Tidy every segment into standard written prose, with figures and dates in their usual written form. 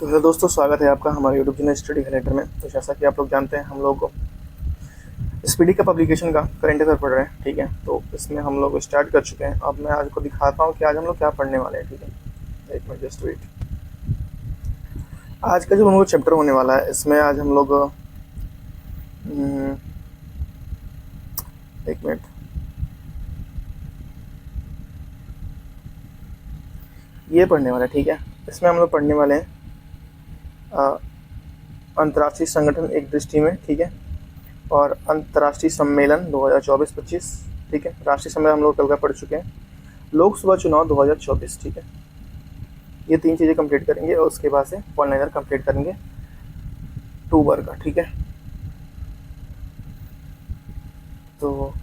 तो हेलो दोस्तों, स्वागत है आपका हमारे यूट्यूब चैनल स्टडी कैलेंडर में। तो जैसा कि आप लोग जानते हैं, हम लोग स्पीडी का पब्लिकेशन का करंट अफेयर पढ़ रहे हैं। ठीक है, तो इसमें हम लोग स्टार्ट कर चुके हैं। अब मैं आज को दिखाता हूँ कि आज हम लोग क्या पढ़ने वाले हैं। ठीक है, एक मिनट जस्ट वेट। आज का जो हम लोग चैप्टर होने वाला है, इसमें आज हम लोग एक मिनट, ये पढ़ने वाला है। ठीक है, इसमें हम लोग पढ़ने वाले हैं अंतर्राष्ट्रीय संगठन एक दृष्टि में। ठीक है, और अंतर्राष्ट्रीय सम्मेलन 2024-25। ठीक है, राष्ट्रीय सम्मेलन हम लोग कल का पढ़ चुके हैं। लोकसभा चुनाव 2024। ठीक है, ये तीन चीज़ें कंप्लीट करेंगे और उसके बाद से पॉलिनाइजर कंप्लीट करेंगे 2 बार का। ठीक है, तो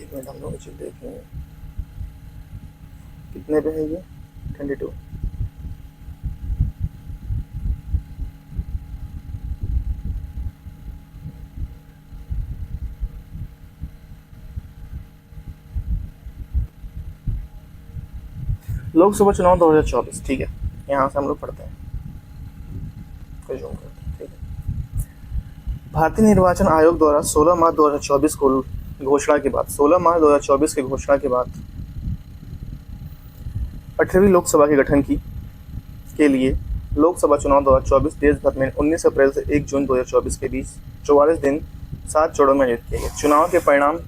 एक मिनट, हम लोग चीज़ देखेंगे कितने पे है ये 22। लोकसभा चुनाव 2024। ठीक है, यहाँ से हम लोग पढ़ते हैं, ठीक है। भारतीय निर्वाचन आयोग द्वारा 16 मार्च 2024 को घोषणा के बाद 16 मार्च 2024 की घोषणा के बाद 18वीं लोकसभा के गठन की के लिए लोकसभा चुनाव 2024 देश भर में 19 अप्रैल से 1 जून 2024 के बीच 44 दिन 7 चरणों में आयोजित किए गए। चुनाव के परिणाम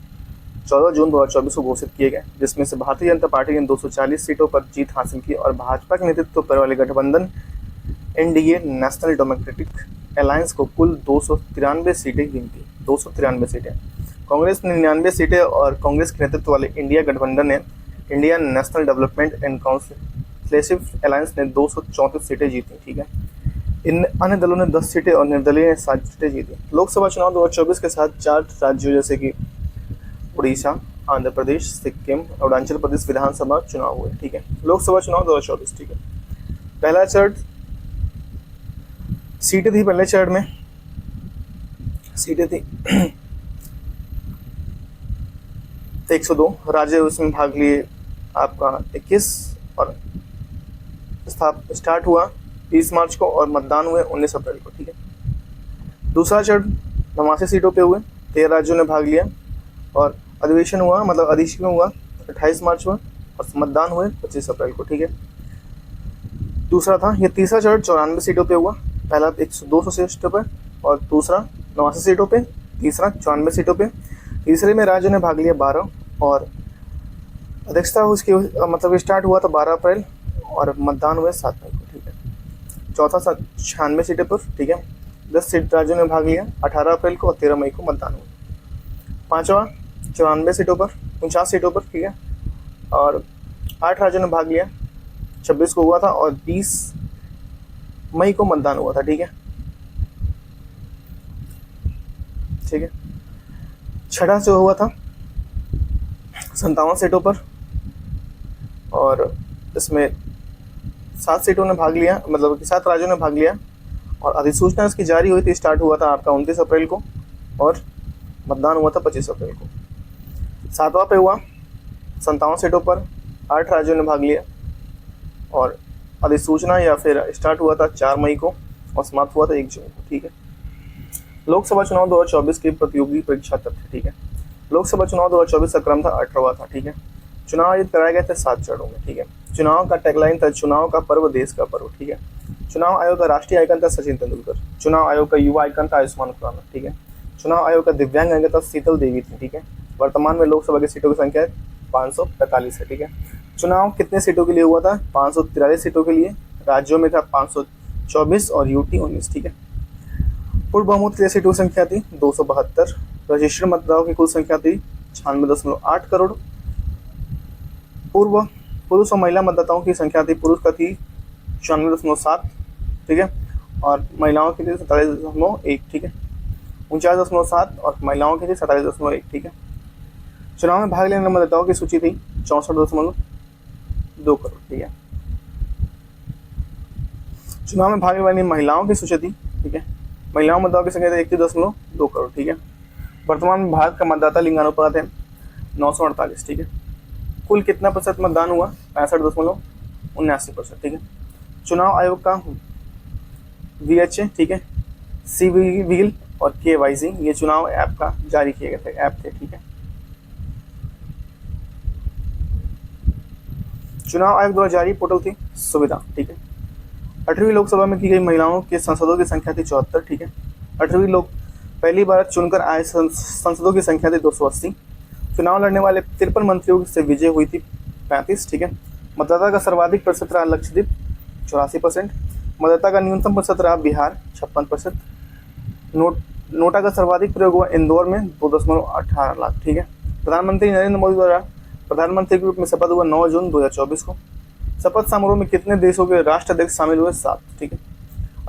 14 जून 2024 को घोषित किए गए, जिसमें से भारतीय जनता पार्टी ने 240 सीटों पर जीत हासिल की और भाजपा के नेतृत्व पर वाले गठबंधन एनडीए नेशनल डेमोक्रेटिक अलायंस को कुल 293 सीटें गिनती। 293 सीटें। कांग्रेस ने 99 सीटें और कांग्रेस के नेतृत्व वाले इंडिया गठबंधन ने India national development and council alliance ने 234 सीटें जीती। ठीक है, इन अन्य दलों ने 10 सीटें और निर्दलीय ने 7 सीटें जीती। लोकसभा चुनाव 2024 के साथ 4 राज्यों जैसे कि उड़ीसा, आंध्र प्रदेश, सिक्किम और अरुणाचल प्रदेश विधानसभा चुनाव हुए। ठीक है, लोकसभा चुनाव 2024। ठीक है, पहला चरण सीटें थी। पहले चरण में सीटें थी 102 राज्य, उसमें भाग लिए आपका 21 और स्टार्ट हुआ 30 मार्च को और मतदान हुए 19 अप्रैल को। ठीक है, दूसरा चरण 89 सीटों पे हुए, 13 राज्यों ने भाग लिया और अधिवेशन हुआ, मतलब अधिवेशन हुआ 28 मार्च में और मतदान हुए 25 अप्रैल को। ठीक है, दूसरा था ये तीसरा चरण 94 सीटों पे हुआ। पहला 200 सीटों पे और दूसरा 89 सीटों पे, तीसरा 94 सीटों पे। तीसरे में राज्यों ने भाग लिया 12 और अध्यक्षता उसकी मतलब स्टार्ट हुआ था 12 अप्रैल और मतदान हुए 7 मई को। ठीक है, चौथा 96 सीटों पर। ठीक है, 10 सीट राज्यों ने भाग लिया 18 अप्रैल को और 13 मई को मतदान हुआ। पांचवा 94 सीटों पर, 49 सीटों पर। ठीक है, और 8 राज्यों ने भाग लिया 26 को हुआ था और 20 मई को मतदान हुआ था। ठीक है, ठीक है। छठा जो हुआ था 57 सीटों पर और इसमें 7 सीटों ने भाग लिया, मतलब कि 7 राज्यों ने भाग लिया और अधिसूचना इसकी जारी हुई थी, स्टार्ट हुआ था आपका 29 अप्रैल को और मतदान हुआ था 25 अप्रैल को। सातवां पे हुआ 57 सीटों पर, 8 राज्यों ने भाग लिया और अधिसूचना या फिर स्टार्ट हुआ था 4 मई को और समाप्त हुआ था 1 जून को। ठीक है, लोकसभा चुनाव 2024 की प्रतियोगी परीक्षा तथ्य। ठीक है, लोकसभा चुनाव 2024 का क्रम था 18वां था। ठीक है, चुनाव आयोजित कराए गए थे 7 चरणों में। ठीक है, चुनाव का टैगलाइन था चुनाव का पर्व देश का पर्व। ठीक है, चुनाव आयोग का राष्ट्रीय आइकन था सचिन तेंदुलकर। चुनाव आयोग का युवा आइकन था आयुष्मान खुराना। ठीक है, चुनाव आयोग का दिव्यांग आइकन था शीतल देवी थी। ठीक है, वर्तमान में लोकसभा की सीटों की संख्या 545 है। ठीक है, चुनाव कितने सीटों के लिए हुआ था? 543 सीटों के लिए। राज्यों में था 524 और यूटी 19। ठीक है, पूर्व बहुमत की सीटों की संख्या थी 272। रजिस्टर्ड मतदाताओं की कुल संख्या थी 96.8 करोड़। पुरुष और महिला मतदाताओं की संख्या थी, पुरुष का थी 94.7। ठीक है, और महिलाओं की थी 47.1। ठीक है, 49.7 और महिलाओं की थी 47.1। ठीक है, चुनाव में भाग लेने वाले मतदाताओं की सूची थी 64.2 करोड़। ठीक है, चुनाव में भाग लेने वाली महिलाओं की सूची थी, ठीक है, महिलाओं मतदाताओं की संख्या 31.2 करोड़। ठीक है, वर्तमान में भारत का मतदाता लिंगानुपात है 948। ठीक है, कुल कितना प्रतिशत मतदान हुआ? 65.9 79%, ठीक है। चुनाव आयोग का VHA, ठीक है, सी व्हील और KYC ये चुनाव ऐप का जारी किए गए थे, ऐप थे, ठीक है। चुनाव आयोग द्वारा जारी पोर्टल थी सुविधा, ठीक है। 18वीं लोकसभा में की गई महिलाओं के सांसदों की संख्या थी 74, ठीक है। 18वीं लोक पहली बार चुनकर आए सांसदों की संख्या थी 280। चुनाव लड़ने वाले 53 मंत्रियों से विजय हुई थी 35, ठीक है। मतदाता का सर्वाधिक प्रतिशत रहा लक्षद्वीप 84%। मतदाता का न्यूनतम प्रतिशत रहा बिहार 56%। नोटा का सर्वाधिक प्रयोग हुआ इंदौर में 2.18 लाख, ठीक है। प्रधानमंत्री नरेंद्र मोदी द्वारा प्रधानमंत्री के रूप में शपथ हुआ 9 जून 2024 को। शपथ समारोह में कितने देशों के राष्ट्राध्यक्ष शामिल हुए? 7, ठीक है।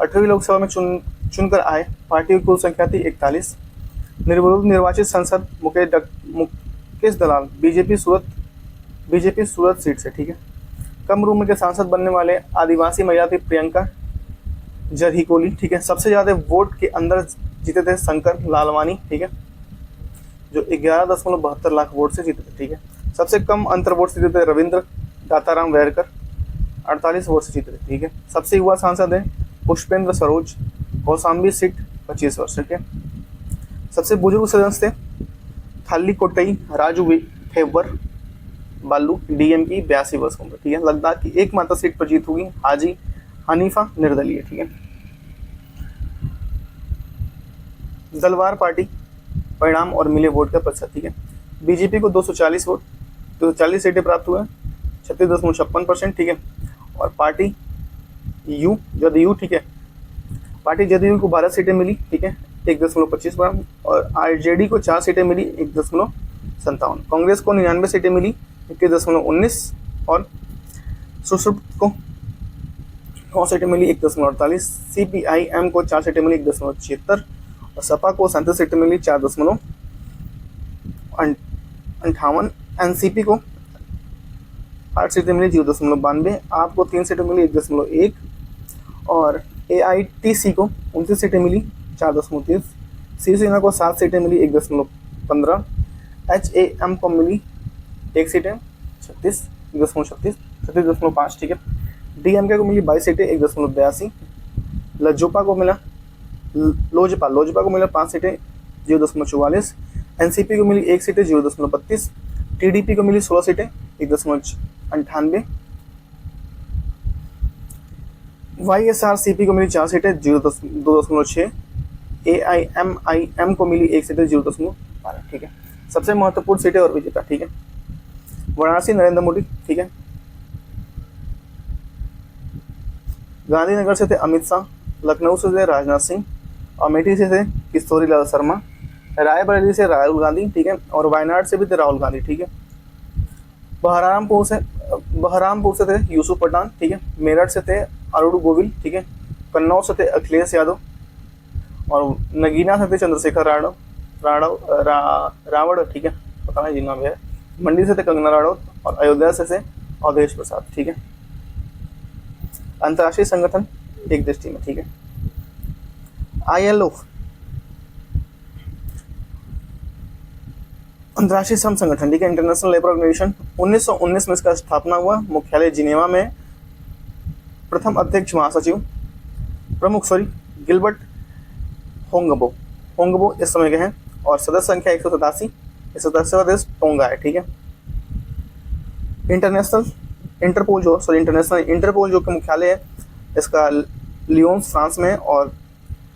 18वीं लोकसभा में चुनकर आए पार्टियों की कुल संख्या थी 41। निर्विरोध निर्वाचित सांसद मुकेश दलाल बीजेपी सूरत सीट से, ठीक है। कम उम्र के सांसद बनने वाले आदिवासी महिला थी प्रियंका जरहीकोली, ठीक है। सबसे ज्यादा वोट के अंदर जीते थे शंकर लालवानी, ठीक है, जो 11.72 लाख वोट से जीते थे, ठीक है। सबसे कम अंतर वोट से जीते थे रविंद्र दाताराम वेरकर 48 वोट से जीते थे, ठीक है। सबसे युवा सांसद है पुष्पेंद्र सरोज कौशाम्बी सीट 25 वर्ष, ठीक है। सबसे बुजुर्ग सदस्य थे थाली कोटई राजू फेवर बालू DM की 82 वर्ष उम्र, ठीक है। लद्दाख की एकमात्र सीट पर जीत हुई हाजी हनीफा निर्दलीय, ठीक है। दलवार पार्टी परिणाम और मिले वोट का प्रतिशत, ठीक है। बीजेपी को 240 वोट 240 सीटें प्राप्त हुए 36.56%, ठीक है। और पार्टी जदयू, ठीक है, पार्टी जदयू को 12 सीटें मिली, ठीक है, 1.25%। और RJD को 4 सीटें मिली 1.57। कांग्रेस को 99 सीटें मिली 21.19 और सुश्रुत को 9 सीटें मिली 1.48। CPIM को 4 सीटें मिली 1.76 और सपा को 37 सीटें मिली 4.58। NCP को 8 सीटें मिली 0.92। आपको 3 सीटें मिली 1.1 और AITC को 29 सीटें मिली 4.30। शिवसेना को 7 सीटें मिली 1.15। HAM को मिली 1 सीटें 36.5, ठीक है। DMK को मिली 22 सीटें 1.82। लोजपा को मिला 5 सीटें 0.44। NCP को मिली 1 सीटें 0.32। TDP को मिली 16 सीटें 1.98। YSRCP को मिली 4 सीटें 2.6। AIMIM को मिली 1 सीटें 0.12, ठीक है। सबसे महत्वपूर्ण सीटें और विजेता, ठीक है। वाराणसी नरेंद्र मोदी, ठीक है। गांधीनगर से थे अमित शाह, लखनऊ से थे राजनाथ सिंह, अमेठी से थे किशोरी लाल शर्मा, रायबरेली से राहुल गांधी, ठीक है, और वायनाड से भी थे राहुल गांधी, ठीक है। बहरामपुर से थे यूसुफ पठान, ठीक है। मेरठ से थे अरुण गोविल, ठीक है। कन्नौज से थे अखिलेश यादव और नगीना से थे चंद्रशेखर रावड़, ठीक है, पता नहीं जी नाम है। मंडी से थे कंगना राणौत और अयोध्या से थे अवधेश प्रसाद, ठीक है। अंतर्राष्ट्रीय संगठन एक दृष्टि में, ठीक है। ILO अंतर्राष्ट्रीय श्रम संगठन, ठीक है, इंटरनेशनल लेबर ऑर्गेनाइजेशन 1919 में इसका स्थापना हुआ। मुख्यालय जिनेवा में। प्रथम अध्यक्ष महासचिव गिलबर्ट होंगबो इस समय के हैं और सदस्य संख्या 187। इस सदस्य देश टोंगा है, ठीक है। इंटरपोल जो कि मुख्यालय है इसका लियोन्स फ्रांस में है और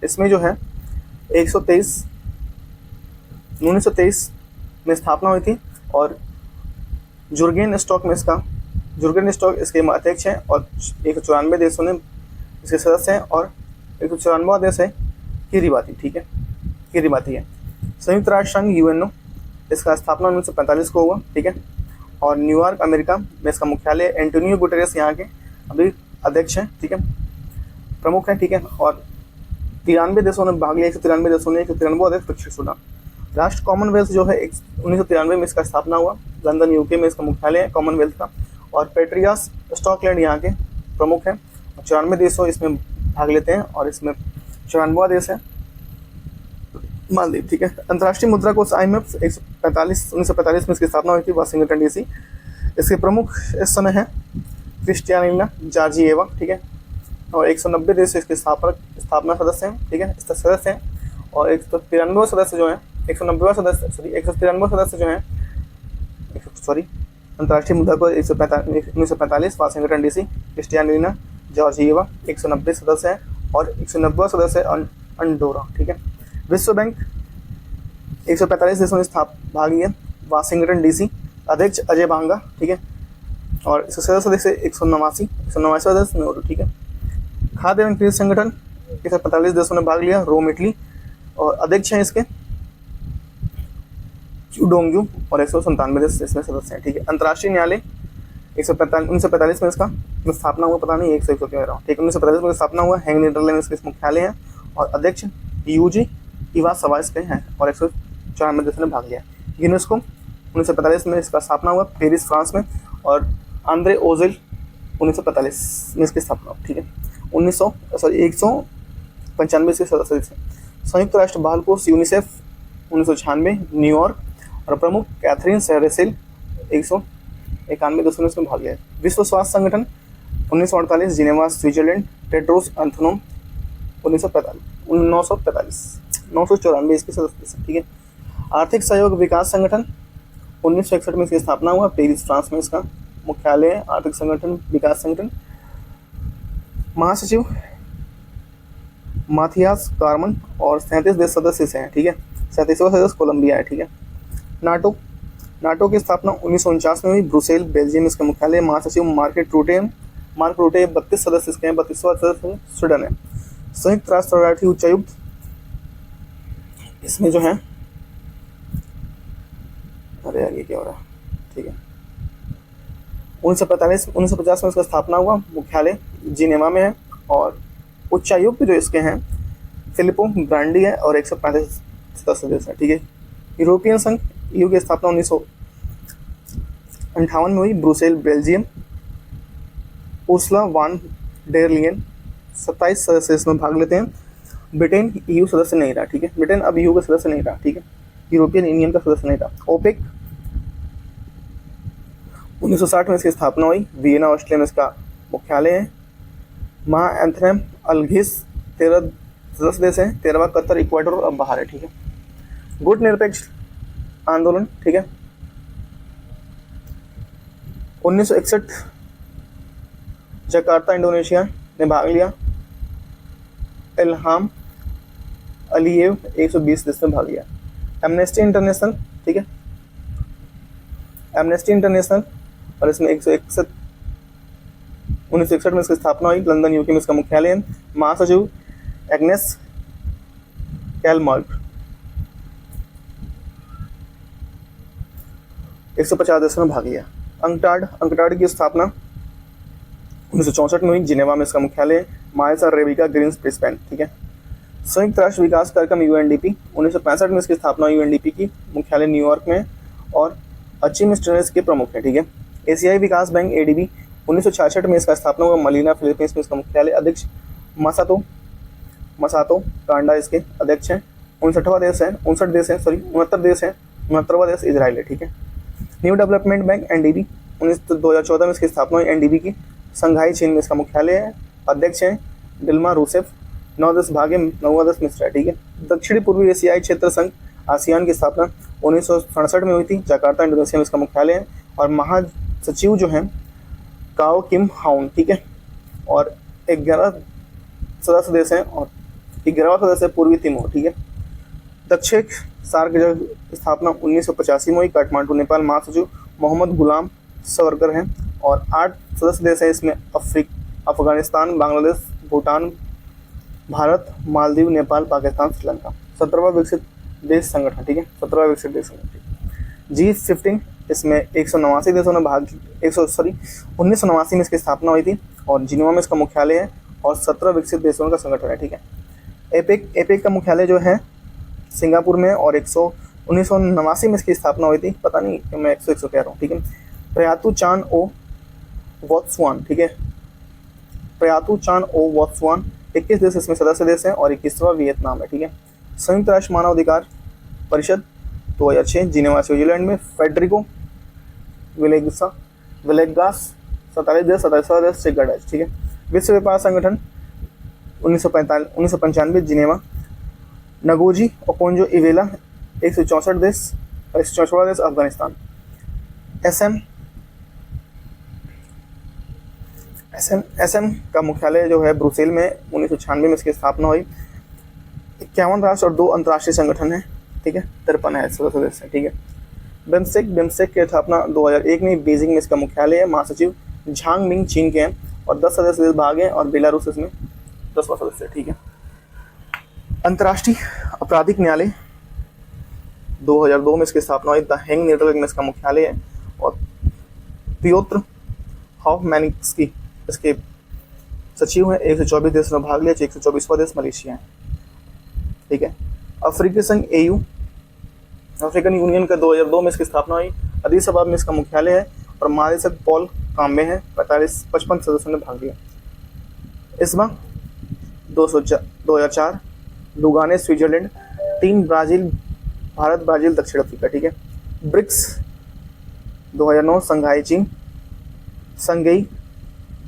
इसमें जो है 1923 में स्थापना हुई थी और जुर्गेन स्टॉक इसके अध्यक्ष हैं और 194 देशों ने इसके सदस्य हैं और 194वां देश है किरिबाती, ठीक है, किरिबाती है। संयुक्त राष्ट्र संघ UNO इसका स्थापना 1945 को हुआ, ठीक है, और न्यूयॉर्क अमेरिका में इसका मुख्यालय। एंटोनियो गुटेरेस यहाँ के अभी अध्यक्ष हैं, ठीक है, प्रमुख हैं, ठीक है, और 93 देशों ने भाग लिया। 193 देशों ने 193 अध्यक्ष प्रशिक्षित चुना। राष्ट्र कॉमनवेल्थ जो है 1993 में इसका स्थापना हुआ। लंदन UK में इसका मुख्यालय है कॉमनवेल्थ का और पेट्रियास स्कॉटलैंड यहाँ के प्रमुख हैं। 94 देशों इसमें भाग लेते हैं और इसमें 94वां देश है मालदीव, ठीक है। अंतर्राष्ट्रीय मुद्रा कोष IMF 1945 में इसकी स्थापना हुई थी वाशिंगटन DC। इसके प्रमुख इस समय है क्रिस्टियानिना जॉर्जिएवा, ठीक है। और 190 देश इसके स्थापना सदस्य हैं, ठीक है, इस सदस्य हैं। और 193 सदस्य जो हैं, 190 सदस्य, सॉरी 193 सदस्य जो हैं, सॉरी अंतर्राष्ट्रीय मुद्रा को 1945 वाशिंगटन डीसी, क्रिस्टियानिना जॉर्जिएवा 190 सदस्य हैं और 190 सदस्य अंडोरा, ठीक है। विश्व बैंक 145 देशों ने भाग लिया, वाशिंगटन डीसी, अध्यक्ष अजय बांगा, ठीक है। और इसके सदस्य 189 सदस्य नोरू, ठीक है। खाद्य एवं कृषि संगठन 145 देशों ने भाग लिया, रोम इटली, और अध्यक्ष हैं इसके चुडोंगयू, और 197 देश इसमें सदस्य हैं, ठीक है। अंतर्राष्ट्रीय न्यायालय 1945 में इसका स्थापना हुआ, पता नहीं 100 क्यों कह रहा हूँ, ठीक है। 1945 में स्थापना हुआ, हैंग नीदरलैंड इसके मुख्यालय है, और अध्यक्ष यूजी इवा सवाइस के हैं, और 194 देशों ने भाग लिया। यूनेस्को 1945 में इसका स्थापना हुआ, पेरिस फ्रांस में, और आंद्रे ओजेल 1945 में इसकी स्थापना हुई, ठीक है। 195 इसके सदस्य। संयुक्त राष्ट्र बाल कोष यूनिसेफ 1996 न्यूयॉर्क, और प्रमुख कैथरीन सेरेसेल 191 देशों ने इसमें भाग लिया। विश्व स्वास्थ्य संगठन 1948 जिनेवा स्विट्जरलैंड, टेड्रोस अधनोम 994 इसके सदस्य, ठीक है। आर्थिक सहयोग विकास संगठन 1961 में इसकी स्थापना हुआ, पेरिस फ्रांस में इसका मुख्यालय है। आर्थिक संगठन विकास संगठन, महासचिव माथियास कार्मन, और 37 देश सदस्य से हैं, ठीक है। 37वां सदस्य कोलंबिया है, ठीक है। नाटो की स्थापना 1949 में हुई, ब्रुसेल बेल्जियम इसका मुख्यालय। महासचिव मार्क रूटे 32 सदस्य इसके हैं, 32वां सदस्य स्वीडन है। संयुक्त राष्ट्र शरणार्थी उच्चायुक्त इसमें जो है, अरे यार ये क्या हो रहा है, ठीक है। 1950 में इसका स्थापना हुआ, मुख्यालय जिनेवा में है, और उच्चायुक्त जो इसके हैं फिलिपो ग्रांडी है, और 135 सदस्य है, ठीक है। यूरोपियन संघ EU की स्थापना 1958 में हुई, Brussels Belgium. Ursula von der Leyen 27 सदस्य इसमें भाग लेते हैं। ब्रिटेन EU सदस्य नहीं रहा, ठीक है। ब्रिटेन अब EU का सदस्य नहीं रहा, ठीक है, यूरोपियन यूनियन का सदस्य नहीं रहा। ओपेक 1960 में इसकी स्थापना हुई, वियना ऑस्ट्रिया में इसका मुख्यालय है। महा एंथनम अलघिस 13 सदस्य देश हैं, 13वां कतर, इक्वाडोर अब बाहर है, ठीक है। गुट निरपेक्ष आंदोलन, ठीक है, 1961 जकार्ता इंडोनेशिया ने भाग लिया। इल्हाम अलीयेव 120 देश में भाग लिया। एमनेस्टी इंटरनेशनल, ठीक है, एमनेस्टी इंटरनेशनल, और इसमें 161 1961 में इसकी स्थापना हुई, लंदन यूके में इसका मुख्यालय है। महासचिव एग्नेस कैलमार्ट 150 देशों में भाग लिया। अंकटाड की स्थापना 1964 में हुई, जिनेवा में इसका मुख्यालय है। माइल्स और रेबिका ग्रीन्स ब्रिस्बेन, ठीक है। संयुक्त राष्ट्र विकास कार्यक्रम UNDP 1965 में इसकी स्थापना हुई, UNDP की मुख्यालय न्यूयॉर्क में, और अचीम स्टेनलेस के प्रमुख है, ठीक है। एशियाई विकास बैंक ADB 1966 में इसका स्थापना हुआ, मलीना फिलीपींस में इसका मुख्यालय। अध्यक्ष मसातो कांडा इसके अध्यक्ष हैं। 59वां देश है, 69 देश है, सॉरी 69 देश है, 69वां देश इजराइल है, ठीक है। न्यू डेवलपमेंट बैंक NDB 2014 में इसकी स्थापना हुई, NDB की। संघाई चीन में इसका मुख्यालय है, अध्यक्ष हैं दिल्मा रूसेफ। 9 देश भागे, 9वां देश मिस्र है, ठीक है। दक्षिणी पूर्वी एशियाई क्षेत्र संघ आसियान की स्थापना 1967 में हुई थी, जकार्ता इंडोनेशिया में इसका मुख्यालय है, और महासचिव जो हैं काओ किम हाउन, ठीक है। और 11 सदस्य देश हैं, और 11वां सदस्य पूर्वी तिमोर, ठीक है। दक्षिण सार्क की स्थापना 1985 में हुई, काठमांडू नेपाल। महासचिव मोहम्मद गुलाम सवरकर हैं, और 8 सदस्य देश हैं इसमें, अफगानिस्तान, बांग्लादेश, भूटान, भारत, मालदीव, नेपाल, पाकिस्तान, श्रीलंका। 17वां विकसित देश संगठन, ठीक है, 17वां विकसित देश संगठन G15 इसमें 189 देशों ने भाग 1989 में इसकी स्थापना हुई थी, और जिनेवा में इसका मुख्यालय है, और 17 विकसित देशों का संगठन है, ठीक है। एपेक का मुख्यालय जो है सिंगापुर में, और 1989 में इसकी स्थापना हुई थी, पता नहीं कि मैं 100 कह रहा हूँ, ठीक है। प्रयातु चान ओ वॉत्सवान, ठीक है, प्रयातु चान ओ वॉत्सवान 21 देश इसमें सदस्य देश हैं, और 21वां वियतनाम है, ठीक है। संयुक्त राष्ट्र मानवाधिकार परिषद 2006 जिनेवा स्विट्जरलैंड में। फेडरिको विलेगास 47 देश, 27वां देश चेक गणराज्य, ठीक है। विश्व व्यापार संगठन 1995 जिनेवा। नगोजी ओकोंजो इवेला 164 देश, और 164वां देश अफगानिस्तान। एसएम का मुख्यालय जो है ब्रुसेल में, 1996 में इसकी स्थापना हुई। 51 राष्ट्र और 2 अंतर्राष्ट्रीय संगठन है, ठीक है। 53 है सदस्य, ठीक है। बिम्स्टेक की स्थापना 2001 में बीजिंग में इसका मुख्यालय है। महासचिव झांग मिंग चीन के हैं, और 10 सदस्य भाग हैं, और बेलारूस इसमें 10वां सदस्य है, ठीक है। अंतर्राष्ट्रीय आपराधिक न्यायालय 2002 में इसकी स्थापना हुई। द हेंग नीदरलैंड में इसका मुख्यालय है, और पियोत्र हॉफमैनिस्की इसके सचिव हैं। 124 देश में भाग लिया, 124वां देश मलेशिया है, ठीक है। अफ्रीकी संघ AU, अफ्रीकन यूनियन का 2002 में इसकी स्थापना हुई। अदीस अबाब में इसका मुख्यालय है, और महानिदेशक पॉल काम्बे हैं। 55 सदस्यों ने भाग लिया। इसमा 2004, लुगाने स्विट्जरलैंड। 3 ब्राजील, भारत, ब्राजील, दक्षिण अफ्रीका, ठीक है। ब्रिक्स 2009 संघाई चीन, संगई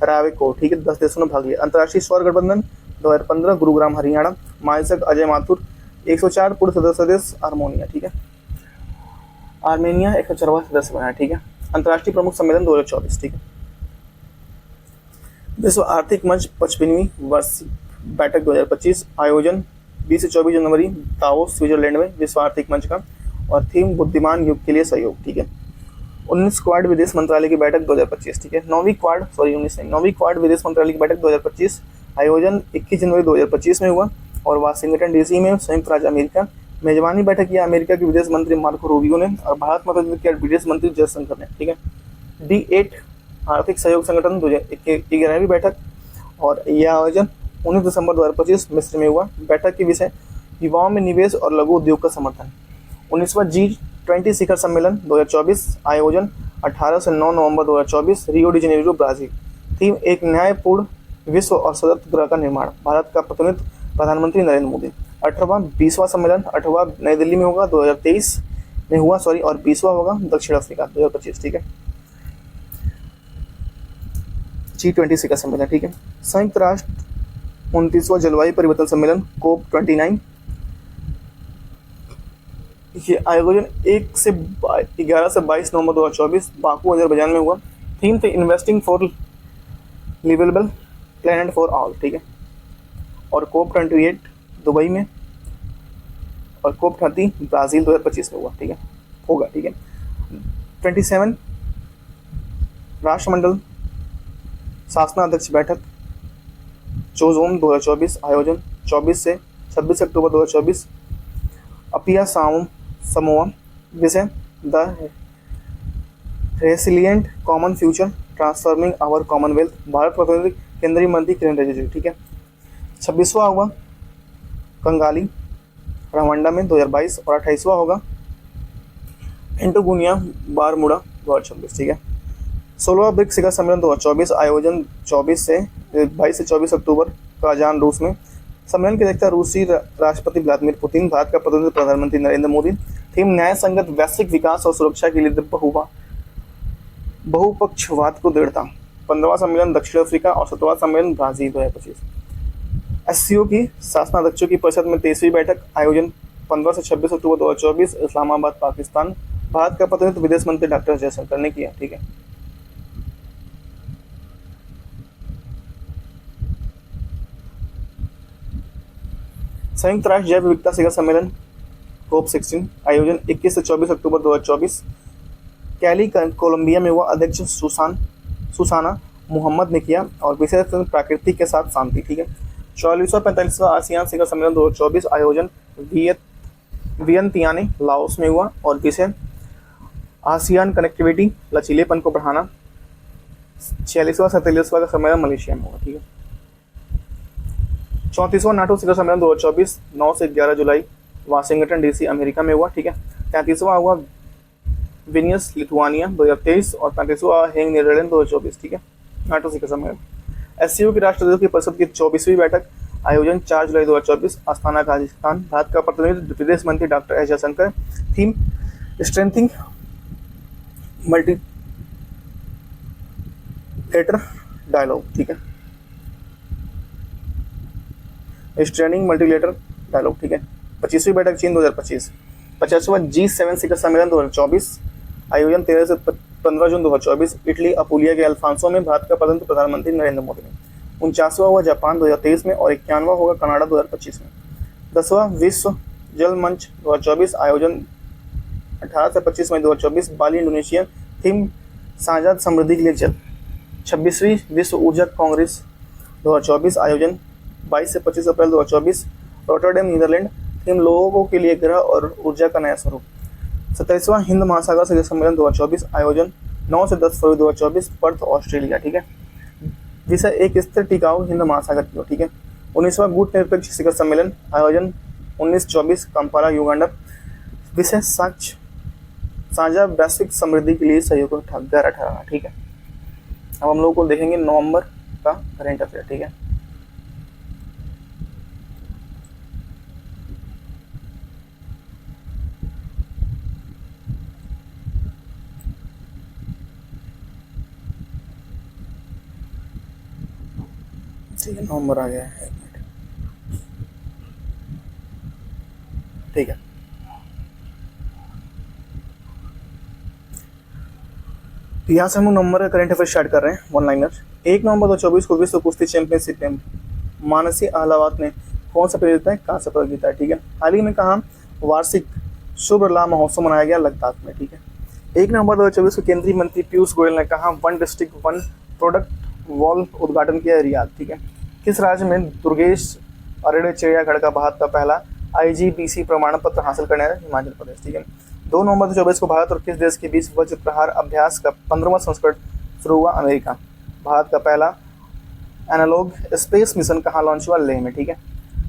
रावेको, ठीक है। 10 देशों ने भाग लिया। अंतर्राष्ट्रीय सौर गठबंधन 2015 गुरुग्राम हरियाणा। महानिदेशक अजय माथुर। 104 पूर्व सदस्य देश आर्मेनिया, ठीक है। आर्मेनिया 104वां सदस्य बना है, ठीक है। अंतर्राष्ट्रीय प्रमुख सम्मेलन 2024, ठीक है। विश्व आर्थिक मंच 55वीं वार्षिक बैठक 2025, आयोजन 20 से 24 जनवरी दावोस स्विट्जरलैंड में, विश्व आर्थिक मंच का, और थीम बुद्धिमान युग के लिए सहयोग, ठीक है। 19 क्वाड विदेश मंत्रालय की बैठक 2025, ठीक है। 9वीं क्वाड विदेश मंत्रालय की बैठक 2025, आयोजन 21 जनवरी 2025 में हुआ, और वाशिंगटन DC में संयुक्त राज्य अमेरिका। मेजबानी बैठक किया अमेरिका के विदेश मंत्री मार्को रूबियो ने, और भारत में प्रतिनिधित्व किया विदेश मंत्री जयशंकर ने, ठीक है। D8 आर्थिक सहयोग संगठन 11वीं बैठक, और यह आयोजन 19 दिसंबर 2025 मिस्र में हुआ। बैठक के विषय युवाओं में निवेश और लघु उद्योग का समर्थन। 19वां G20 शिखर सम्मेलन 2024, आयोजन 18 से 9 नवंबर 2024, Rio de Janeiro, Brazil. Theme एक न्यायपूर्ण विश्व और सशक्त ग्रह का निर्माण, भारत का प्रतिनिधित्व प्रधानमंत्री नरेंद्र मोदी। 20वां सम्मेलन 8वां नई दिल्ली में होगा, 2023 में हुआ, और 20वां होगा दक्षिण अफ्रीका 2025, ठीक है। G20 शिखर सम्मेलन, ठीक है। संयुक्त राष्ट्र 29वां जलवायु परिवर्तन सम्मेलन COP29, ये आयोजन 11 से 22 नवंबर 2024 बाकू अजरबैजान में हुआ। थीम थे investing for livable planet for all, ठीक है। और COP28 दुबई में, और COP30 ब्राजील 2025 में हुआ, ठीक है, होगा, ठीक है। 27 राष्ट्रमंडल शासनाध्यक्ष बैठक चोजोम 2024, आयोजन 24 से 26 अक्टूबर 2024, अपिया समोआ। विषय the resilient common future transforming our Commonwealth, Bharat प्रतिनिधि केंद्रीय मंत्री किरण रिजिजू, ठीक है। 26वां होगा कंगाली रवांडा में 2022, और 28वां होगा एंटोगुनिया बारमूडा 2026, ठीक है। 16वां ब्रिक्स शिखर सम्मेलन 2024, आयोजन 22 से 24 अक्टूबर काजान रूस में। सम्मेलन की अध्यक्षता रूसी राष्ट्रपति व्लादिमीर पुतिन, भारत का प्रतिनिधि प्रधानमंत्री नरेंद्र मोदी। थीम न्याय संगत वैश्विक विकास और सुरक्षा के लिए बहुपक्षवाद को दृढ़ता। 15वां सम्मेलन दक्षिण अफ्रीका, और 17वां सम्मेलन ब्राजील 2025। SCO की शासनाध्यक्षों की परिषद में 23वीं बैठक, आयोजन 15 से 26 अक्टूबर 2024, इस्लामाबाद, पाकिस्तान। भारत का प्रतिनिधित्व विदेश मंत्री डॉक्टर जयशंकर ने किया, ठीक है। संयुक्त राष्ट्र जैव विविधता शिखर सम्मेलन COP16, आयोजन 21 से 24 अक्टूबर 2024, कैली कोलंबिया में हुआ। अध्यक्ष सुसाना मोहम्मद ने किया, और विषय प्राकृतिक के साथ शांति, ठीक है। 44वां 45वां आसियान शिखर सम्मेलन 2024, आयोजन वियंतियाने लाओस में हुआ, और विषय आसियान कनेक्टिविटी, लचीलेपन को बढ़ाना। 46वां 47वां का सम्मेलन मलेशिया में हुआ, ठीक है। 34वां नाटो शिखर सम्मेलन 2024, 9 से 11 जुलाई वाशिंगटन DC अमेरिका में हुआ, ठीक है। 33वां हुआ विनियस लिथुआनिया 2023, और 35वां हेंग नीदरलैंड 2024, ठीक है। नाटो शिखर सम्मेलन। SCO की राष्ट्रपतियों की परिषद की 24वीं बैठक, आयोजन 4 जुलाई 2024, आस्थाना काजाकिस्तान। भारत का प्रतिनिधि विदेश मंत्री doctor S Jaishankar. Theme strengthening theatre dialogue, ठीक है, स्ट्रेनिंग मल्टीलेटर डायलॉग, ठीक है। 25वीं बैठक चीन 2025। 50वां G7 शिखर सम्मेलन 2024, आयोजन 13 से 15 जून 2024, इटली अपुलिया के अल्फांसो में भारत का प्रधानमंत्री नरेंद्र मोदी ने। 49वां हुआ जापान 2023 में और 51वां होगा कनाडा 2025 में। 10वां विश्व जल मंच 2024, आयोजन 18 से 25 मई 2024, बाली इंडोनेशिया, थीम साझा समृद्धि के लिए जल। 26वीं विश्व ऊर्जा कांग्रेस 2024, आयोजन 22 से 25 अप्रैल 2024, रोटरडेम नीदरलैंड, थीम लोगों के लिए ग्रह और ऊर्जा का नया स्वरूप। 27वां हिंद महासागर शिखर सम्मेलन 2024, आयोजन 9 से 10 फरवरी 2024, पर्थ ऑस्ट्रेलिया, ठीक है। विषय एक स्थिर टिकाऊ हिंद महासागर की, ठीक है। 19वां गुट निरपेक्ष शिखर सम्मेलन, आयोजन 19-24, कंपाला युगांडा, विषय साक्ष्य साझा वैश्विक समृद्धि के लिए सहयोग को गहरा ठहराना, ठीक है। अब हम लोग को देखेंगे नवंबर का करंट अफेयर, ठीक है। ठीक है, नवंबर आ गया है, एक मिनट, ठीक है। तो यहाँ से हम नवंबर का करंट अफेयर स्टार्ट कर रहे हैं। One liner. 1 नवंबर 2024 को विश्व कुश्ती चैंपियनशिप में मानसी अहलावत ने कौन सा प्रतियोगिता है कांस्य पदक जीता है, ठीक है। हाल ही में कहा वार्षिक शुभ लाभ महोत्सव मनाया गया लद्दाख में, ठीक है। 1 नवंबर 2024 को केंद्रीय मंत्री पीयूष गोयल ने कहा one district one product wall उद्घाटन किया रियाद, ठीक है। किस राज्य में दुर्गेश अरेडे चिड़ियाघर का भारत का पहला IGBC प्रमाण पत्र हासिल करने है, हिमाचल प्रदेश, ठीक है। 2 नवंबर 2024 को भारत और किस देश के बीच वज्र प्रहार अभ्यास का 15वां संस्करण शुरू हुआ, अमेरिका। भारत का पहला एनालॉग स्पेस मिशन कहाँ लॉन्च हुआ, लेह में, ठीक है।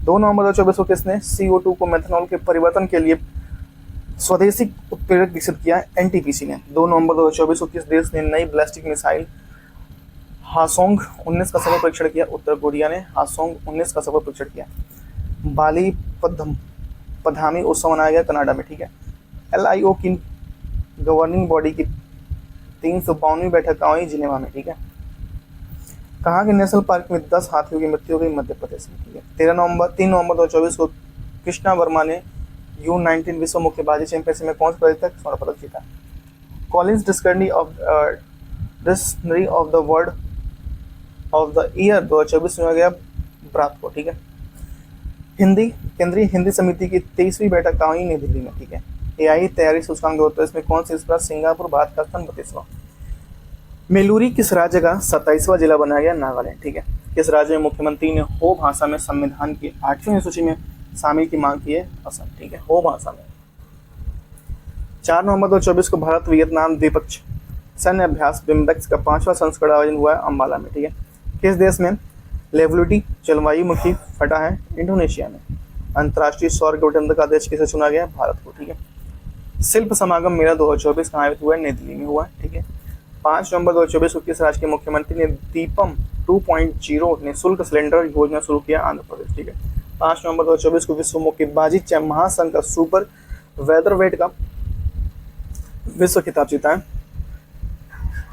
2 नवंबर 2024 को किसने CO2 को मेथनॉल के परिवर्तन के लिए स्वदेशी उत्प्रेरक विकसित किया, NTPC ने। 2 नवंबर 2024 को किस देश ने नई बैलिस्टिक मिसाइल हासोंग 19 का सफल परीक्षण किया, उत्तर कोरिया ने हासोंग 19 का सफल परीक्षण किया। बाली पधामी उत्सव मनाया गया कनाडा में, ठीक है। LIO की गवर्निंग बॉडी की 352वीं बैठक हुई जिनेवा में, ठीक है। कहाँ के नेशनल पार्क में 10 हाथियों की मृत्यु हो गई, मध्य प्रदेश में, ठीक है। 3 नवंबर 2024 को कृष्णा वर्मा ने U19 विश्व मुक्केबाजी चैंपियनशिप में कौन सा पदक स्वर्ण पदक जीता। Collins dictionary of the word of the year 2024 में गया ब्रात को, ठीक है। हिंदी केंद्रीय हिंदी समिति की 23वीं बैठक कहाँ हुई, नई दिल्ली में, ठीक है। AI तैयारी सूचकांक 2023 में कौन सी इस बार सिंगापुर, भारत का स्थान 32वां। मेलूरी किस राज्य का 27वां जिला बनाया गया, नागालैंड, ठीक है। किस राज्य में मुख्यमंत्री ने हो भाषा में संविधान की 8वीं सूची में शामिल की मांग की है, असम, ठीक है, हो भाषा में। 4 नवंबर 2024 को भारत वियतनाम द्विपक्षीय सैन्य अभ्यास बिम्बेक्स का 5वां संस्करण आयोजन हुआ है अम्बाला में, ठीक है। किस देश में लेवलिटी जलवायु मुखी फटा है, इंडोनेशिया में। अंतर्राष्ट्रीय सौर गठबंधन का अध्यक्ष किसे चुना गया, भारत को, ठीक है। शिल्प समागम मेला 2024 कहाँ आयोजित हुआ है, नई दिल्ली में हुआ है, ठीक है। 5 नवंबर 2024 को किस राज्य के मुख्यमंत्री ने दीपम 2.0 निःशुल्क सिलेंडर योजना शुरू किया, आंध्र प्रदेश, ठीक है। 5 नवंबर 2024 को विश्व मुक्केबाजी महासंघ का सुपर वेदरवेट का विश्व खिताब जीता है,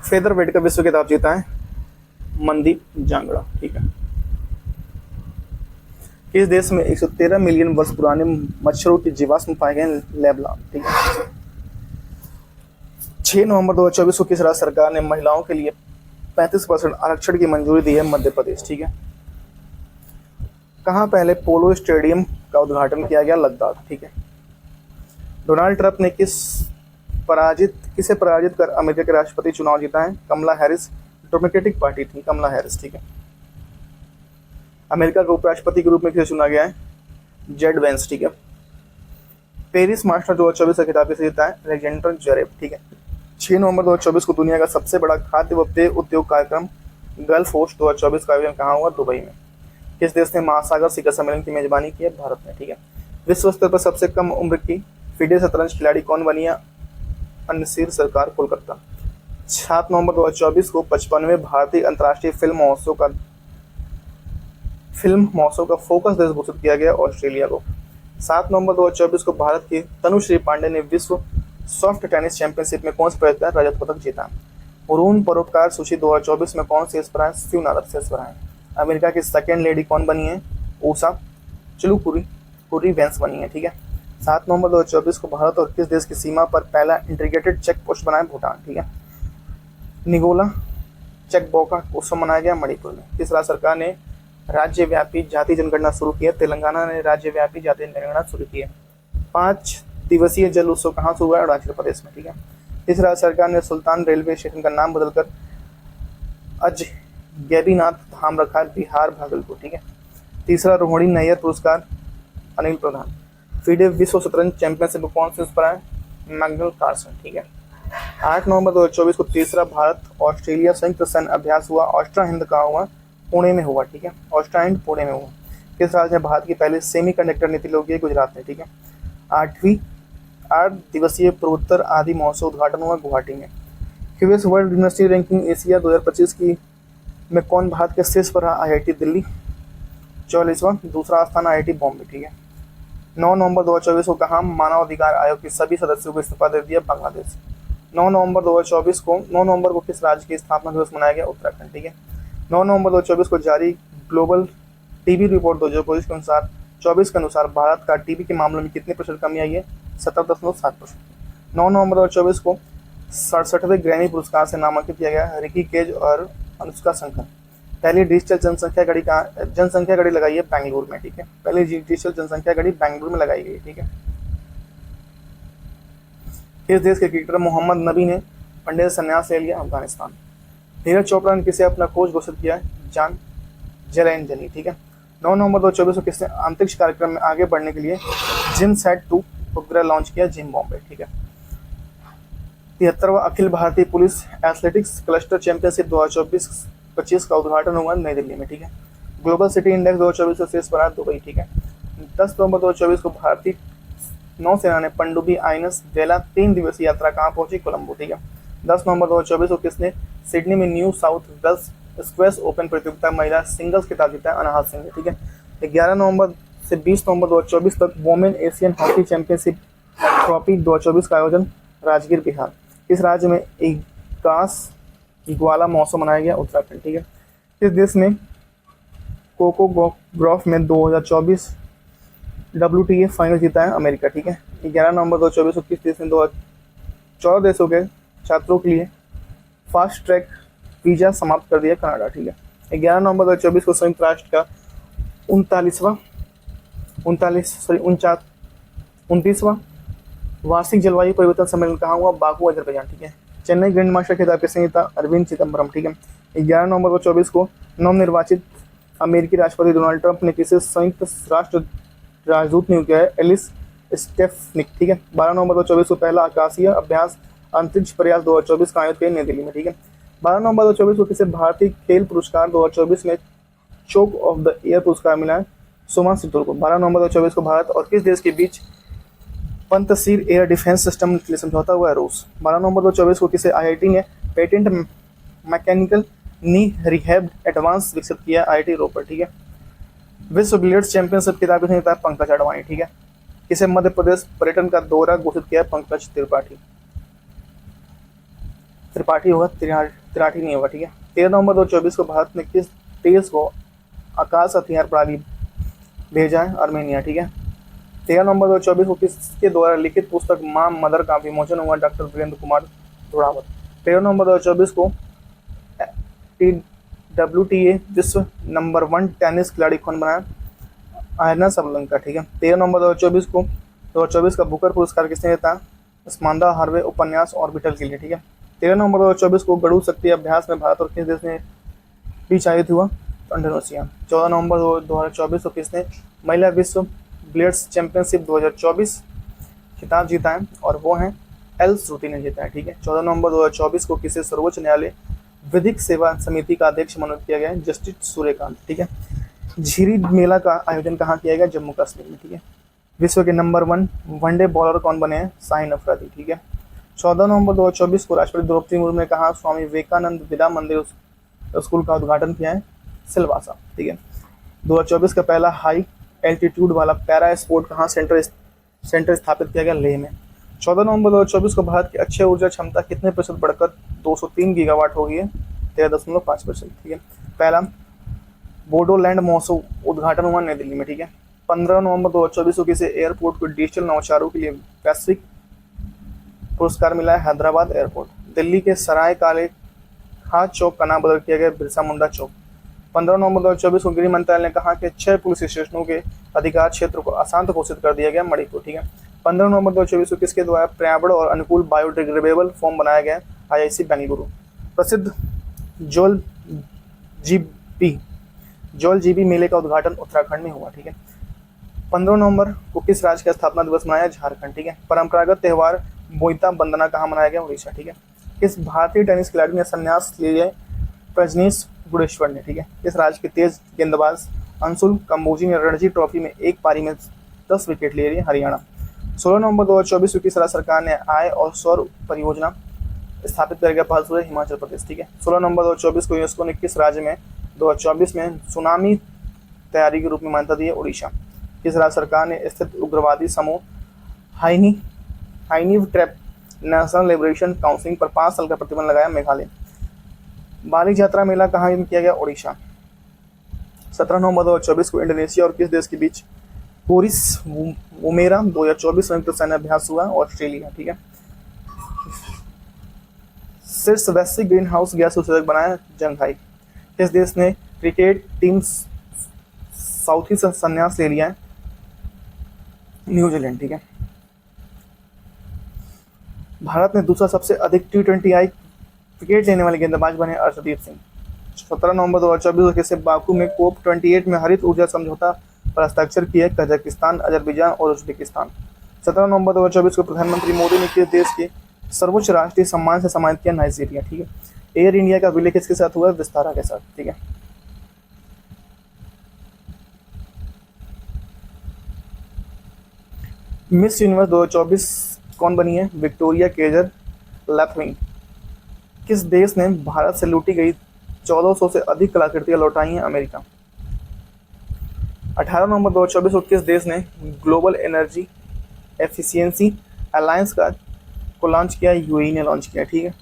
फेदरवेट का विश्व खिताब जीता है मनदीप जांगड़ा, ठीक है। किस देश में 113 मिलियन वर्ष पुराने मच्छरों की जीवाश्म पाए गए, लेबनान, ठीक है। 6 नवंबर 2024 को किस राज्य सरकार ने महिलाओं के लिए 35% आरक्षण की मंजूरी दी है, मध्य प्रदेश, ठीक है। कहाँ पहले पोलो स्टेडियम का उद्घाटन किया गया, लद्दाख, ठीक है। डोनाल्ड ट्रंप ने किसे पराजित कर अमेरिका के राष्ट्रपति चुनाव जीता है, कमला हैरिस, डेमोक्रेटिक पार्टी थी कमला हैरिस, ठीक है। अमेरिका के उपराष्ट्रपति के रूप में किसे चुना गया है, जेड वेंस, ठीक है। पेरिस मास्टर 2024 का खिताब किसे जीता है, अलेक्जेंडर ज्वेरेव, ठीक है। 6 नवंबर 2024 को दुनिया का सबसे बड़ा खाद्य व पेय उद्योग कार्यक्रम गल्फ होस्ट 2024 का आयोजन कहाँ हुआ, दुबई में। किस देश ने महासागर शिखर सम्मेलन की मेजबानी की है, भारत ने, ठीक है। विश्व स्तर पर सबसे कम उम्र की फीडे शतरंज खिलाड़ी कौन बनी है, अनसीर सरकार, कोलकाता। 7 नवंबर 2024 को 55वें भारतीय अंतर्राष्ट्रीय फिल्म महोत्सव का फोकस देश घोषित किया गया, ऑस्ट्रेलिया को। 7 नवंबर 2024 को भारत की तनुश्री पांडे ने विश्व सॉफ्ट टेनिस चैंपियनशिप में कौन सा रजत पदक जीता। हुरून परोपकार सूची 2024 में कौन शीर्ष पर है? शिव नारद शीर्ष पर है। अमेरिका की सेकेंड लेडी कौन बनी है? ऊषा चलुपुरी वेंस बनी है। ठीक है। 7 नवंबर 2024 को भारत और किस देश की सीमा पर पहला इंटीग्रेटेड चेक पोस्ट बनाया? भूटान। ठीक है। निगोला चेक बॉका उत्सव मनाया गया मणिपुर में। किस राज्य सरकार ने राज्यव्यापी जाति जनगणना शुरू की है? तेलंगाना ने राज्यव्यापी जाति जनगणना शुरू की है। 5 दिवसीय जल उत्सव कहाँ से हुआ? अरुणाचल प्रदेश में। ठीक है। इस राज्य सरकार ने सुल्तान रेलवे स्टेशन का नाम बदलकर अजगैबीनाथ धाम रखा है, बिहार भागलपुर। ठीक है। तीसरा रोहिणी नैयर पुरस्कार अनिल प्रधान। फीडे विश्व शतरंज चैंपियनशिप कौन से पर है? Magnus Carlsen. ठीक है। 8 नवंबर 2024 को तीसरा भारत ऑस्ट्रेलिया संयुक्त सैन्य अभ्यास हुआ। ऑस्ट्रा हिंद कहाँ हुआ? पुणे में हुआ। ठीक है। ऑस्ट्रा हिंद पुणे में हुआ। किस राज्य में भारत की पहली सेमीकंडक्टर नीति लागू की? गुजरात में। ठीक है। 8 दिवसीय पूर्वोत्तर आदि महोत्सव उद्घाटन हुआ गुवाहाटी में। QS world university ranking Asia 2025 की में कौन भारत के शीर्ष पर रहा? आईआईटी दिल्ली 44वां, दूसरा स्थान आईआईटी बॉम्बे। ठीक है। 9 नवंबर 2024 को कहाँ मानव अधिकार आयोग के सभी सदस्यों को इस्तीफा दे दिया? बांग्लादेश। 9 नवंबर को किस राज्य की स्थापना दिवस मनाया गया? उत्तराखंड। ठीक है। 9 नवंबर 2024 को जारी ग्लोबल टीबी रिपोर्ट 2024 के अनुसार भारत का टीबी के मामलों में कितने % कमी आई है? 17.7%। 9 नवंबर 2024 को 67वें ग्रैमी पुरस्कार से नामांकित किया गया रिकी केज और अनुष्का शंकर। पहली डिजिटल जनसंख्या घड़ी लगाई है बेंगलुरु में। ठीक है। पहली डिजिटल जनसंख्या घड़ी बेंगलुरु में लगाई गई। ठीक है। किस देश के क्रिकेटर मोहम्मद नबी ने वनडे से संन्यास ले लिया? अफगानिस्तान। नीरज चोपड़ा ने किसे अपना कोच घोषित किया है? जान जेलेनजनी। ठीक है। 9 नवंबर 2024 को किसने अंतरिक्ष कार्यक्रम में आगे बढ़ने के लिए जिमसैट-2 उपग्रह लॉन्च किया? जिम बॉम्बे। ठीक है। 73वां Akhil Bharatiya police athletics cluster championship 2024-25 का उद्घाटन हुआ नई दिल्ली में। ठीक है। ग्लोबल सिटी इंडेक्स 2024 से शीर्ष पर दुबई। ठीक है। 10 नवंबर 2024 को भारतीय नौसेना ने पनडुब्बी आइनस वेला 3 दिवसीय यात्रा कहाँ पहुंची? कोलंबो। ठीक है। 10 नवंबर 2024 को किसने सिडनी में New South Wales squash open प्रतियोगिता महिला सिंगल्स खिताब जीता? अनाहत सिंह। ठीक है। 11 नवंबर से 20 नवंबर 2024 तक women Asian hockey championship trophy 2024 का आयोजन राजगीर बिहार। इस राज्य में इग्वाला महोत्सव मनाया गया? उत्तराखंड। ठीक है। इस देश में कोको गॉल्फ में 2024 WTA फाइनल जीता है? अमेरिका। ठीक है। 11 नवंबर 2024 को किस देश ने 14 देशों के छात्रों के लिए फास्ट ट्रैक वीजा समाप्त कर दिया? कनाडा। ठीक है। 11 नवंबर 2024 को संयुक्त राष्ट्र का 29वां वार्षिक जलवायु परिवर्तन सम्मेलन कहाँ हुआ? Baku Azerbaijan. ठीक है। चेन्नई ग्रैंड मास्टर खिताब किसने जीता? अरविंद चिदम्बरम। ठीक है। 11 नवंबर 2024 को नवनिर्वाचित अमेरिकी राष्ट्रपति डोनाल्ड ट्रंप ने किसे संयुक्त राष्ट्र राजदूत नियुक्त किया है? Elise Stefanik. ठीक है। 12 नवंबर 2024 को पहला आकाशीय अभ्यास अंतरिक्ष प्रयास 2024 का आयोजन किया नई दिल्ली में। ठीक है। 12 नवंबर 2024 को किसे भारतीय खेल पुरस्कार 2024 में चोक ऑफ द ईयर पुरस्कार मिला है? सुमा सिद्धू को। 12 नवंबर 2024 को भारत और किस देश के बीच पंतसीर एयर डिफेंस सिस्टम के लिए समझौता हुआ है? रूस। 12 नवंबर 2024 को किसे आईआईटी ने पेटेंट मैकेनिकल नी रिहैब एडवांस विकसित किया? आईआईटी रोपर। ठीक है। विश्व बिलियर्ड्स चैंपियनशिप खिताब किसने जीता है? पंकज अडवाणी। ठीक है। किसे मध्य प्रदेश पर्यटन का दौरा घोषित किया है? पंकज त्रिपाठी होगा, त्रिपाठी नहीं होगा। ठीक है। 13 नवंबर 2024 को भारत ने किस देश को आकाश हथियार प्रणाली भेजा है? आर्मेनिया। ठीक है। 13 नवंबर 2024 को किसके द्वारा लिखित पुस्तक मां मदर का विमोचन हुआ? डॉक्टर वीरेंद्र कुमार धुड़ावत। 13 नवंबर 2024 को WTA विश्व नंबर 1 टेनिस खिलाड़ी कौन बनाया? आयरना सबलंका। ठीक है। 13 नवंबर 2024 का बुकर पुरस्कार किसने जीता? स्मांदा हार्वे उपन्यास ऑर्बिटल के लिए। ठीक है। 13 नवंबर 2024 को गरुड़ शक्ति अभ्यास में भारत और किस देश ने बीच आयोजित हुआ? इंडोनेशिया। 14 नवंबर 2024 को किसने महिला विश्व बिलियर्ड्स चैंपियनशिप 2024 खिताब जीता है? और वो हैं एल श्रुति ने जीता है। ठीक है। 14 नवंबर 2024 को किसे सर्वोच्च न्यायालय विधिक सेवा समिति का अध्यक्ष मनोनीत किया गया है? जस्टिस सूर्यकांत। ठीक है। झीरी मेला का आयोजन कहाँ किया गया? जम्मू कश्मीर में। ठीक है। विश्व के नंबर 1 वनडे बॉलर कौन बने हैं? शाहीन अफरीदी। ठीक है। 14 नवंबर 2024 को राष्ट्रपति द्रौपदी मुर्मू ने कहा स्वामी विवेकानंद विद्या मंदिर स्कूल का उद्घाटन किया है? सिलवासा। ठीक है। 2024 का पहला हाई एल्टीट्यूड वाला पैरा स्पोर्ट कहाँ सेंटर स्थापित किया गया? लेह में। 14 नवंबर 2024 को भारत की अक्षय ऊर्जा क्षमता कितने प्रतिशत बढ़कर 203 गीगावाट हो गई है? 13.5%। ठीक है। पहला, बोडोलैंड महोत्सव उद्घाटन हुआ नई दिल्ली में। ठीक है। 15 नवंबर 2024 को किसी एयरपोर्ट को डिजिटल नवाचारों के लिए वैश्विक पुरस्कार मिला है? हैदराबाद एयरपोर्ट। दिल्ली के सराय काले खास चौक का नाम बदल किया गया बिरसा मुंडा चौक। 15 नवंबर 2024 को गृह मंत्रालय ने कहा कि 6 पुलिस स्टेशनों के अधिकार क्षेत्र को अशांत घोषित कर दिया गया मणिपुर। ठीक है। 15 नवंबर 2024 को किसके द्वारा पर्यावरण और अनुकूल बायोडिग्रेडेबल फोम बनाया गया? IIC बेंगलुरु। प्रसिद्ध जोल जीबी जौल जीबी मेले का उद्घाटन उत्तराखंड में हुआ। ठीक है। 15 नवंबर को किस राज्य का स्थापना दिवस मनाया? झारखंड। ठीक है। परंपरागत त्योहार बोईता बंदना कहाँ मनाया गया? उड़ीसा। ठीक है। किस भारतीय टेनिस खिलाड़ी ने संन्यास लिए? प्रजनीश गुणेश्वर ने। ठीक है। किस राज्य के तेज गेंदबाज अंशुल कंबोजी ने रणजी ट्रॉफी में एक पारी में 10 विकेट लिए? हरियाणा। 16 नवंबर 2024 को किस राज्य सरकार ने आय और सौर परियोजना स्थापित करेगा? पहल सूरज, हिमाचल प्रदेश। ठीक है। 16 नवंबर 2024 को यूनेस्को ने किस राज्य में 2024 में सुनामी तैयारी के रूप में मान्यता दी है? उड़ीसा। किस राज्य सरकार ने स्थित उग्रवादी समूह हाइनीव ट्रैप नेशनल लिबरेशन काउंसिल पर 5 साल का प्रतिबंध लगाया? मेघालय। बाली यात्रा मेला कहाँ किया गया? उड़ीसा। 17 नवंबर 2024 को इंडोनेशिया और किस देश के बीच कोरिस वुमेरा 2024 संयुक्त सैन्य अभ्यास हुआ? ऑस्ट्रेलिया। ठीक है। शीर्ष वैश्विक ग्रीन हाउस गैस उत्सर्जक बनाया? जंघाई। किस देश ने क्रिकेट टीम साउथी से संन्यास ले लिया है? न्यूजीलैंड। ठीक है। भारत में दूसरा सबसे अधिक T20I क्रिकेट लेने वाले गेंदबाज बने अर्शदीप सिंह। 17 नवंबर 2024 को किसे बाकू में COP28 में हरित ऊर्जा समझौता पर हस्ताक्षर किए? कजाकिस्तान, अजरबैजान और उज्बेकिस्तान। 17 नवंबर 2024 को प्रधानमंत्री मोदी ने किस देश के सर्वोच्च राष्ट्रीय सम्मान से सम्मानित किया? नाइजीरिया। ठीक है। एयर इंडिया का विलय किसके साथ हुआ? विस्तारा के साथ। ठीक है। मिस यूनिवर्स 2024 कौन बनी है? विक्टोरिया केजर लैथविन। किस देश ने भारत से लूटी गई 1400 से अधिक कलाकृतियां लौटाई हैं? अमेरिका। 18 नवंबर 2024 को किस देश ने ग्लोबल एनर्जी एफिशिएंसी अलायंस को लॉन्च किया? यूएई ने लॉन्च किया। ठीक है।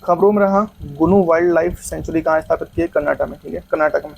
खबरों में रहा, गुनु वाइल्ड लाइफ सेंचुरी कहाँ स्थापित की है? कर्नाटक में। ठीक है। कर्नाटक में।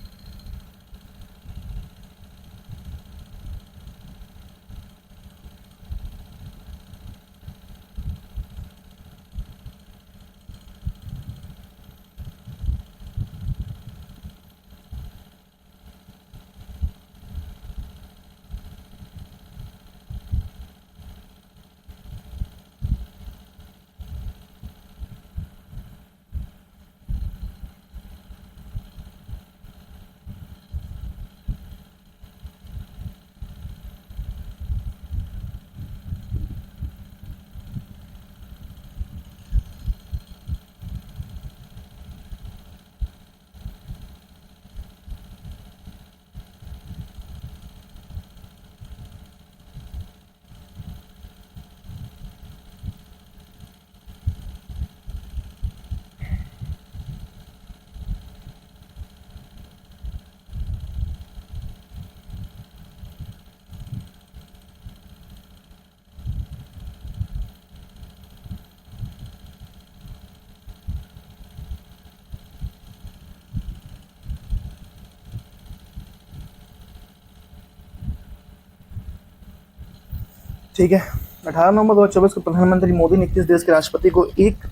ठीक है। 18 नवंबर 2024 को प्रधानमंत्री मोदी ने किस देश के राष्ट्रपति को एक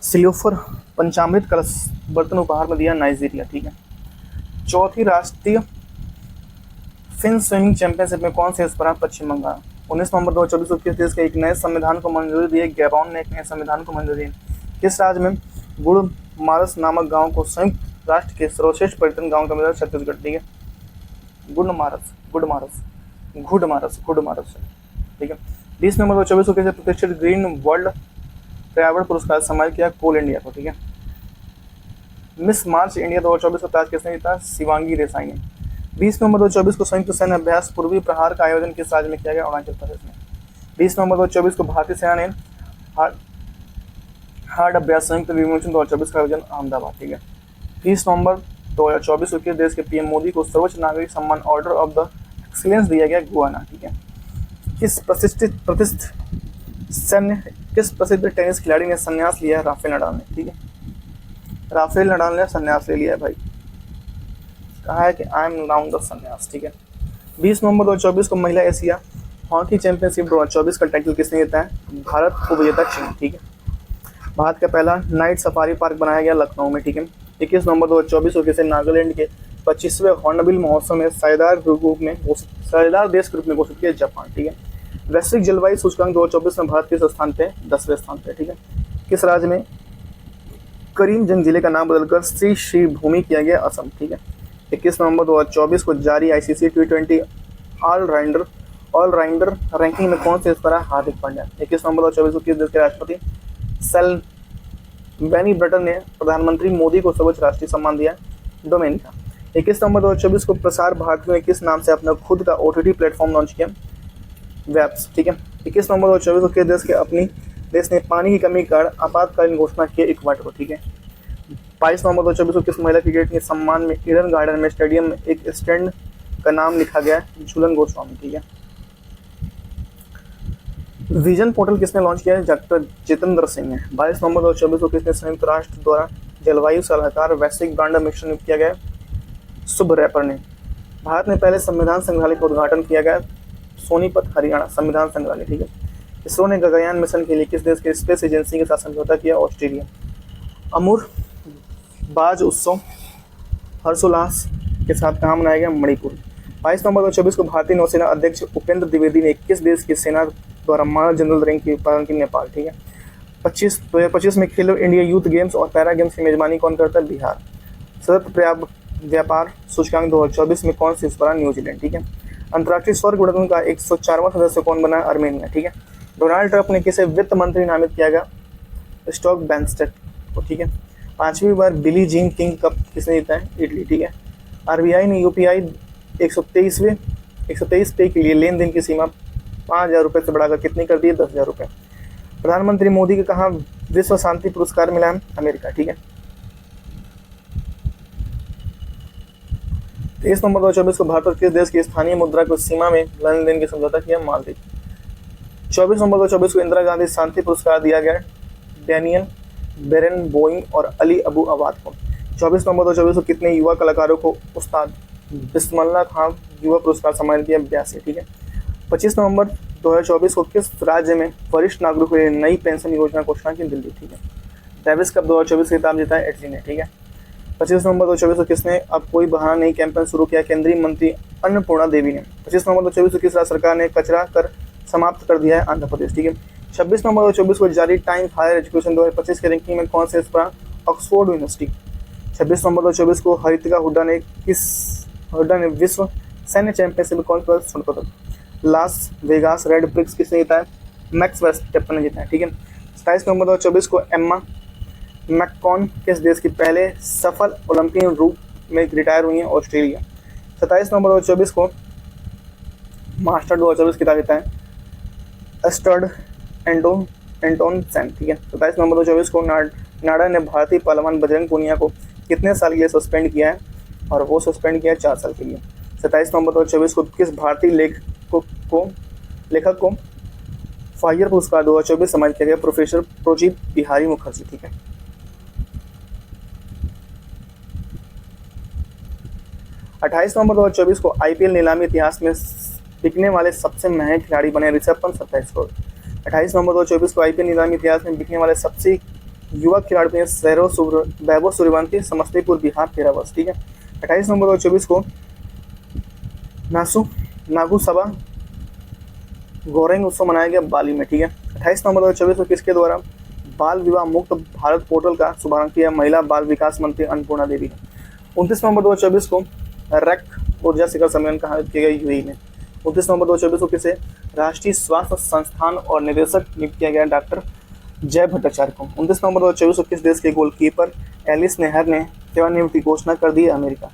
सिल्वर पंचामृत कलश बर्तन उपहार में दिया? नाइजीरिया। ठीक है। चौथी राष्ट्रीय फिन स्विमिंग चैंपियनशिप में कौन से देश पर? पश्चिम बंगाल। 19 नवंबर 2024 को किस देश के एक नए संविधान को मंजूरी दी? गैबॉन ने एक नए संविधान को मंजूरी दी। किस राज्य में गुड़ मारस नामक गांव को संयुक्त राष्ट्र के सर्वश्रेष्ठ पर्यटन गांव का मिला? छत्तीसगढ़। ठीक है। गुड़ मारस। ठीक है। 20 नवंबर 2024 को किसे प्रतिष्ठित ग्रीन वर्ल्ड पर्यावरण पुरस्कार सम्मानित किया? कोल इंडिया को। ठीक है। मिस मार्च इंडिया 2024 का ताज किसने जीता? शिवांगी देसाई ने। 20 नवंबर 2024 को संयुक्त सैन्य अभ्यास पूर्वी प्रहार का आयोजन किस राज्य में किया गया? अरुणाचल प्रदेश में। 20 नवंबर 2024 को भारतीय सेना ने हार्ड अभ्यास संयुक्त विमोचन 2024 का आयोजन अहमदाबाद। ठीक है। 30 नवंबर 2024 को किस देश के पीएम मोदी को सर्वोच्च नागरिक सम्मान ऑर्डर ऑफ द एक्सीलेंस दिया गया? गुआना। ठीक है। किस प्रसिद्ध टेनिस खिलाड़ी ने संन्यास लिया है? राफेल नडाल ने। ठीक है, राफेल नडाल ने संन्यास ले लिया है भाई, कहा है कि आई एम नाउ द संन्यास। ठीक है। 20 नवंबर 2024 को महिला एशिया हॉकी चैंपियनशिप 2024 का टाइटल किसने जीता है? भारत को विजेता चीन। ठीक है। भारत का पहला नाइट सफारी पार्क बनाया गया लखनऊ में। ठीक है। 21 नवंबर 2024 को किसे नागालैंड के 25वें हॉर्नबिल महोत्सव में साझेदार देश के रूप में घोषित किया? जापान। ठीक है। वैश्विक जलवायु सूचकांक 2024 में भारत किस स्थान पे? 10वें स्थान पे। ठीक है। किस राज्य में करीमगंज जिले का नाम बदलकर श्री भूमि किया गया? असम। ठीक है। 21 नवंबर 2024 को जारी आईसीसी T20 ऑलराउंडर रैंकिंग में कौन से स्थान है? हार्दिक पांड्या। 21 नवंबर 2024 को किस देश के राष्ट्रपति बेनी ब्रटन ने प्रधानमंत्री मोदी को सर्वोच्च राष्ट्रीय सम्मान दिया? डोमिनिका। 21 नवंबर 2024 को प्रसार भारती ने किस नाम से अपना खुद का OTT प्लेटफॉर्म लॉन्च किया? वेब्स। ठीक है। 21 नवंबर 2024 को किस देश ने पानी की कमी के कारण आपातकालीन घोषणा की? इक्वाडोर। ठीक है। 22 नवंबर 2024 को किस महिला क्रिकेट के सम्मान में ईडन गार्डन में स्टेडियम में एक स्टैंड का नाम लिखा गया? झूलन गोस्वामी। ठीक है। विजन पोर्टल किसने लॉन्च किया है? डॉक्टर जितेंद्र सिंह ने। 22 नवंबर 2024 को किसने संयुक्त राष्ट्र द्वारा जलवायु सलाहकार वैश्विक ब्रांड मिशन नियुक्त किया गया? शुभ रैपर ने। भारत में पहले संविधान संग्रहालय का उद्घाटन किया गया? सोनीपत हरियाणा संविधान संग्रहालय। ठीक है। इसरो ने गगनयान मिशन के लिए किस देश के स्पेस एजेंसी के साथ समझौता किया? ऑस्ट्रेलिया। अमूर बाज उत्सव हर्षोल्लास के साथ कहाँ मनाया गया? मणिपुर। 22 नवंबर 2024 को भारतीय नौसेना अध्यक्ष उपेंद्र द्विवेदी ने किस देश की सेना द्वारा मानव जनरल रैंक की पालन की? नेपाल। ठीक है। 2025 में खेलो इंडिया यूथ गेम्स और पैरा गेम्स की मेजबानी कौन करता है? बिहार। सतत व्यापार सूचकांक 2024 में कौन शीर्ष पर? न्यूजीलैंड। ठीक है। अंतर्राष्ट्रीय सौर गठबंधन का 104वां सदस्य कौन बना? आर्मेनिया। ठीक है। डोनाल्ड ट्रंप ने किसे वित्त मंत्री नामित किया गया? स्टॉक बेंस्टेट को। ठीक है। 5वीं बार बिली जीन किंग कप किसने जीता है? इटली। ठीक है। आरबीआई ने यूपीआई 123 पे के लिए लेन देन की सीमा 5,000 रुपये से बढ़ाकर कितनी कर दी है? 10,000 रुपये। प्रधानमंत्री मोदी को कहाँ विश्व शांति पुरस्कार मिला है? अमेरिका। ठीक है। 23 नवंबर 2024 को भारत और किस देश की स्थानीय मुद्रा को सीमा में लेन देन की समझौता किया? मालदीव। 24 नवंबर 2024 को इंदिरा गांधी शांति पुरस्कार दिया गया डैनियल बेरेनबोइम और अली अबू अवाद को। 24 नवंबर 2024 को कितने युवा कलाकारों को उस्ताद बिस्मिल्लाह खान युवा पुरस्कार सम्मानित किया? 82। ठीक है। 25 नवंबर 2024 को किस राज्य में वरिष्ठ नागरिकों के लिए नई पेंशन योजना घोषणा की? दिल्ली। ठीक है। डेविस कप 2024 खिताब जीता है इटली ने। ठीक है। 25 नवंबर 2024 को किसने अब कोई बहाना नहीं कैंपेन शुरू किया? केंद्रीय मंत्री अन्नपूर्णा देवी ने। 25 नवंबर 2024 को किस राज्य सरकार ने कचरा कर समाप्त कर दिया है? आंध्र प्रदेश। ठीक है। 26 नवंबर 2024 को जारी टाइम्स हायर एजुकेशन 2025 के रैंकिंग में कौन से स्थान? Oxford university. 26 नवंबर 2024 को हरितिका हुड्डा ने विश्व सैन्य चैंपियनशिप में कौन सा स्वर्ण पदक? लास वेगास रेड ब्रिक्स किसने जीता है? मैक्स वर्स्टैपेन ने जीता है। ठीक है। 27 नवंबर 2024 को एम्मा मैककॉन किस देश की पहले सफल ओलंपियन रूप में रिटायर हुई है? ऑस्ट्रेलिया। 27 नवंबर 2024 को मास्टर 2024 खिताब जीता है एस्टर्ड एंटोन सेन। ठीक है। 27 नवंबर 2024 को नाडा ने भारतीय पहलवान बजरंग पूनिया को कितने साल के लिए सस्पेंड किया है? और वो सस्पेंड किया है 4 साल के लिए। 27 नवंबर 2024 को किस भारतीय लेखक को फायर पुरस्कार 2024 सम्मानित किया गया? प्रोफेसर प्रोजीत बिहारी मुखर्जी। ठीक है। 28 नवंबर 2024 को आईपीएल नीलामी इतिहास में बिकने वाले सबसे महंगे खिलाड़ी बने ऋषभ पंत 27 करोड़। 28 नवंबर 2024 को आईपीएल नीलामी इतिहास में बिकने वाले सबसे युवा खिलाड़ी बने वैभव सूर्यवंशी समस्तीपुर बिहार 13 वर्ष। ठीक है। 28 नवंबर 2024 को नागू सभा गौरेंग उत्सव मनाया गया बाली में। ठीक है। 28 नवंबर 2024 को किसके द्वारा बाल विवाह मुक्त भारत पोर्टल का शुभारंभ किया? महिला बाल विकास मंत्री अन्नपूर्णा देवी ने। 29 नवंबर 2024 को रैक ऊर्जा शिखर सम्मेलन का आयोजित किया गया यूएई में। 29 नवंबर 2024 को किसे राष्ट्रीय स्वास्थ्य संस्थान और निदेशक नियुक्त किया गया? डॉक्टर जय भट्टाचार्य को। 29 नवंबर 2024 को किस देश के गोलकीपर एलिस नेहर ने सेवानिवृत्ति घोषणा कर दी? अमेरिका।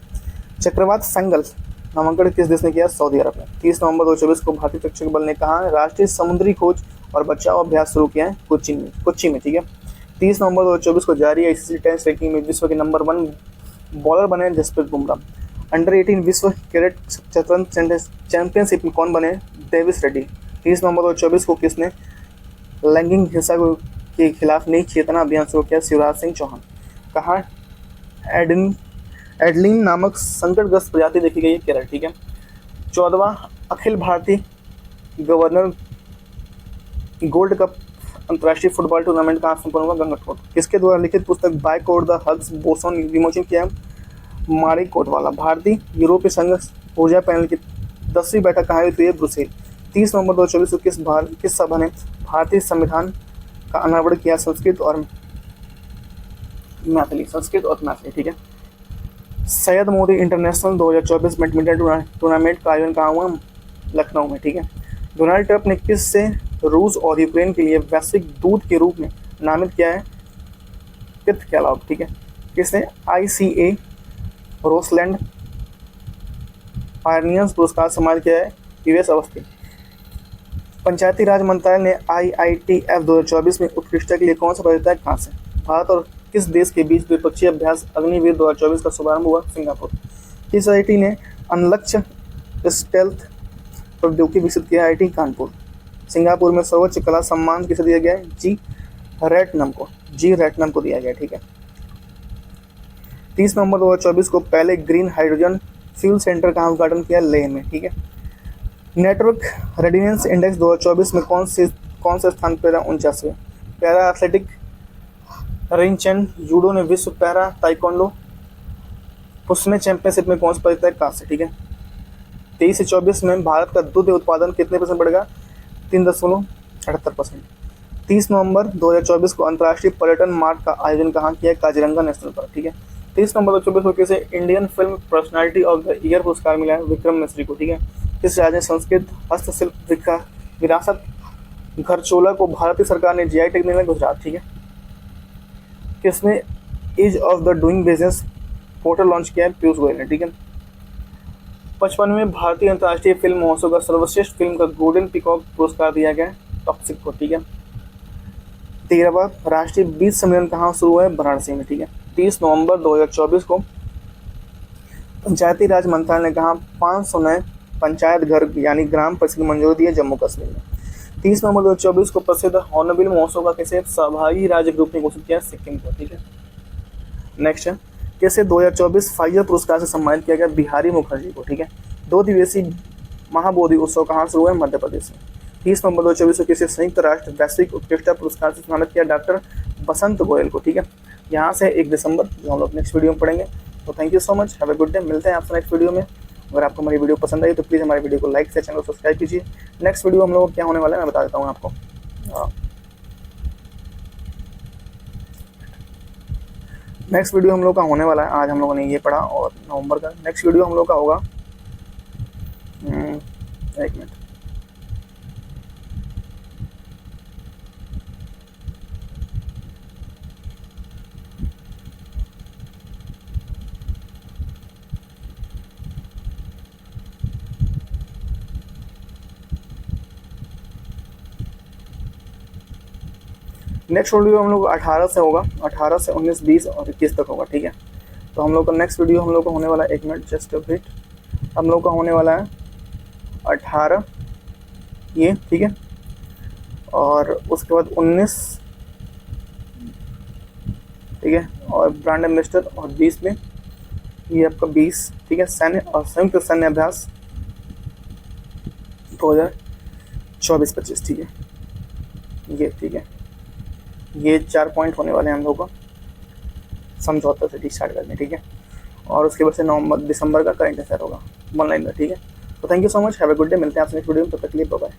चक्रवात संगल नामांकन किस देश ने किया? सऊदी अरब ने। 30 नवंबर 2024 को भारतीय तक्षक बल ने कहा राष्ट्रीय समुद्री खोज और बचाव अभ्यास शुरू किया है? कोच्चि में। ठीक है। 30 नवंबर 2024 को जारी आईसीसी टेस्ट रैंकिंग में विश्व के नंबर 1 बॉलर बने जसप्रीत बुमराह। अंडर 18 विश्व कैडेट शतरंज चैंपियनशिप में कौन बने? डेविस रेड्डी। 30 नवंबर 2024 को किसने लैंगिक हिंसा के खिलाफ नई चेतना अभियान शुरू किया? शिवराज सिंह चौहान। कहाँ एडलिन नामक संकटग्रस्त प्रजाति देखी गई है? केरल। ठीक है। 14वां Akhil Bharatiya governor gold cup अंतर्राष्ट्रीय फुटबॉल टूर्नामेंट कहाँ संपन्न हुआ? गंगटोट। किसके द्वारा लिखित पुस्तक bye code the hugs boson विमोचन किया? मारी कोटवाला। भारतीय यूरोपीय संघ ऊर्जा पैनल की 10वीं बैठक कहाँ हुई है? ब्रुसेल। 30 नवंबर 2024 को किस सभा ने भारतीय संविधान का अनावरण किया? संस्कृत और मैथिली। ठीक है। Syed Modi international 2024 badminton tournament का आयोजन कहाँ हुआ? लखनऊ में। ठीक है। डोनाल्ड ट्रंप ने किस से रूस और यूक्रेन के लिए वैश्विक दूत के रूप में नामित किया है? पिट कैलॉग। ठीक है। किसने ICA रोसलैंड पायनियर्स पुरस्कार सम्मानित किया है? US अवस्थी। पंचायती राज मंत्रालय ने IITF 2024 में उत्कृष्टता के लिए कौन सा प्रायोजित है? कहाँ से? भारत और किस देश के बीच द्विपक्षीय अभ्यास अग्निवीर 2024 का शुभारंभ हुआ? सिंगापुर। किस IIT ने अनलक्ष्य स्टेल्थ प्रौद्योगिकी विकसित किया? IIT कानपुर। सिंगापुर में सर्वोच्च कला सम्मान किसे दिया गया है? जी रैटनम को दिया गया। ठीक है। 30 नवंबर 2024 को पहले ग्रीन हाइड्रोजन फ्यूल सेंटर का उद्घाटन किया? लेह में। ठीक है। नेटवर्क रेडिनेंस इंडेक्स 2024 में कौन से स्थान पर? 49वें। पैरा एथलेटिक रिंचेन जूडो ने विश्व पैरा ताइक्वांडो पुस्ने चैंपियनशिप में कौन सा पदक? कांस्य। ठीक है। 23 से 24 में भारत का दूध उत्पादन कितने % बढ़ेगा? 3.78%। 30 नवंबर 2024 को अंतर्राष्ट्रीय पर्यटन मार्ट का आयोजन कहाँ किया? Kaziranga national park. ठीक है। 30 नवंबर 2024 को किसे Indian film personality of the year पुरस्कार मिला है? विक्रम मिश्री को। ठीक है। किस राज्य ने संस्कृत हस्तशिल्प विरासत घरचोला को भारतीय सरकार ने GI टैग दिया? गुजरात। ठीक है। किसने ease of the doing business portal launch किया है? पीयूष गोयल ने। ठीक है। 55वें भारतीय अंतर्राष्ट्रीय फिल्म महोत्सव का सर्वश्रेष्ठ फिल्म का गोल्डन पीकॉक पुरस्कार दिया गया है? टॉक्सिक को। ठीक है। 13वां राष्ट्रीय बीज सम्मेलन कहाँ शुरू हुआ है? वाराणसी में। ठीक है। 30 नवंबर 2024 को पंचायती राज मंत्रालय ने कहा 500 नए पंचायत घर यानी ग्राम परिषद मंजूरी दी है? जम्मू कश्मीर में। 30 नवंबर 2024 को प्रसिद्ध हॉर्नबिल महोत्सव का किसे सहभागी राज्य ग्रुप ने घोषित किया? सिक्किम को। ठीक है। नेक्स्ट है कैसे 2024 फाइजर पुरस्कार से सम्मानित किया गया? बिहारी मुखर्जी को। ठीक है। 2 दिवसीय महाबोधि उत्सव कहाँ शुरू हुआ है? मध्य प्रदेश में। 30 नवंबर 2024 को किसी संयुक्त राष्ट्र वैश्विक उत्कृष्टता पुरस्कार से सम्मानित किया? डॉक्टर बसंत गोयल को। ठीक है। यहाँ से 1 दिसंबर जो हम लोग नेक्स्ट वीडियो में पढ़ेंगे। तो thank you so much, have a good day. मिलते हैं आपसे नेक्स्ट वीडियो में। अगर आपको हमारी वीडियो पसंद आई तो प्लीज़ हमारी वीडियो को लाइक से चैनल को सब्सक्राइब कीजिए। नेक्स्ट वीडियो हम लोग क्या होने वाला है मैं बता देता हूँ आपको। नेक्स्ट वीडियो हम लोग का होने वाला है, आज हम लोगों ने ये पढ़ा और नवंबर का नेक्स्ट वीडियो हम लोग का होगा 1 मिनट। नेक्स्ट वीडियो हम लोग 18 से होगा, 18 से 19, 20 और 21 तक होगा। ठीक है। तो हम लोग का नेक्स्ट वीडियो हम लोग का होने वाला है 1 मिनट जस्ट वेट, हम लोग का होने वाला है 18 ये। ठीक है। और उसके बाद 19, ठीक है, और ब्रांड एम्बेसडर और 20 में ये आपका 20। ठीक है। सैन्य और संयुक्त सैन्य अभ्यास 2024-25। ठीक है। ये ठीक है, ये 4 पॉइंट होने वाले हैं हम लोग को समझौता से स्टार्ट करने। ठीक है। और उसके बाद से नवंबर दिसंबर का करंट अफेयर होगा 1 लाइन में। ठीक है। तो thank you so much, have a good day. मिलते हैं आपसे नेक्स्ट वीडियो में, तब तक के लिए बाय बाय।